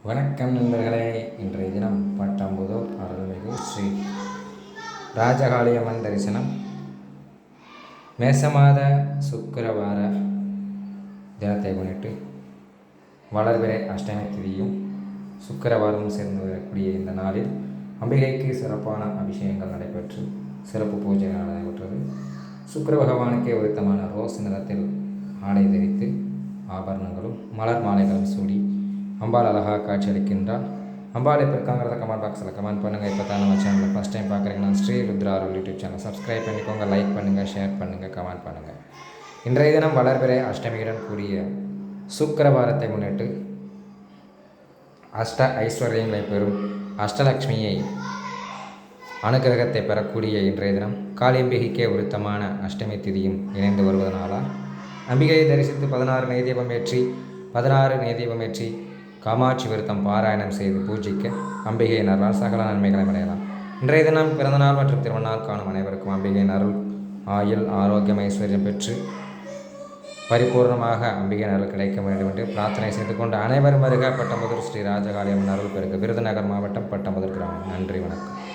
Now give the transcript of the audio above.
வணக்கம் நண்பர்களே. இன்றைய தினம் பட்டாம்புதூர் அருள்மிகு ஸ்ரீ ராஜகாளியம்மன் தரிசனம். மேசமாத சுக்கிரவார தினத்தை முன்னிட்டு வளர்பிறை அஷ்டமி திதியும் சுக்கிரவாரமும் சேர்ந்து வரக்கூடிய இந்த நாளில் அம்பிகைக்கு சிறப்பான அபிஷேகங்கள் நடைபெற்று சிறப்பு பூஜைகள் நடைபெற்றது. சுக்கிர பகவானுக்கே உரித்தமான ரோஸ் நிறத்தில் ஆடை தரித்து ஆபரணங்களும் மலர் மாலைகளும் சூடி அம்பாள் அழகாக காட்சியளிக்கின்றாள். அம்பாள் இப்போ இருக்காங்கிறத கமெண்ட் பாக்ஸில் கமெண்ட் பண்ணுங்கள். இப்போ தான் நம்ம சேனலில் ஃபஸ்ட் டைம் பார்க்குறீங்கன்னா ஸ்ரீ ருத்ரா அருள் யூடியூப் சேனல் சப்ஸ்கிரைப் பண்ணிக்கோங்க, லைக் பண்ணுங்கள், ஷேர் பண்ணுங்கள், கமெண்ட் பண்ணுங்கள். இன்றைய தினம் வளர்பிறை அஷ்டமியுடன் கூடிய சுக்கிரவாரத்தை முன்னிட்டு அஷ்ட ஐஸ்வர்யங்களை பெறும் அஷ்டலக்ஷ்மியை அனுகிரகத்தை பெறக்கூடிய இன்றைய தினம் காளியம்பிகைக்கே உரித்தமான அஷ்டமி திதியும் இணைந்து வருவதனால அம்பிகையை தரிசித்து 16 நெய்தீபம் ஏற்றி காமாட்சி விருத்தம் பாராயணம் செய்து பூஜிக்க அம்பிகையின் அருளால் சகல நன்மைகளை அடையலாம். இன்றைய தினம் பிறந்தநாள் மற்றும் திருமணநாள் காணும் அனைவருக்கும் அம்பிகையின் அருள் ஆயுள் ஆரோக்கியம் ஐஸ்வர்யம் பெற்று பரிபூர்ணமாக அம்பிகையின் அருள் கிடைக்க வேண்டும் என்று பிரார்த்தனை செய்து கொண்டு அனைவரும் வருக. பட்டாம்புதூர் ஸ்ரீ ராஜகாளியம்மன் அருள் பெருக. விருதுநகர் மாவட்டம் பட்டாம்புதூர் கிராமம். நன்றி, வணக்கம்.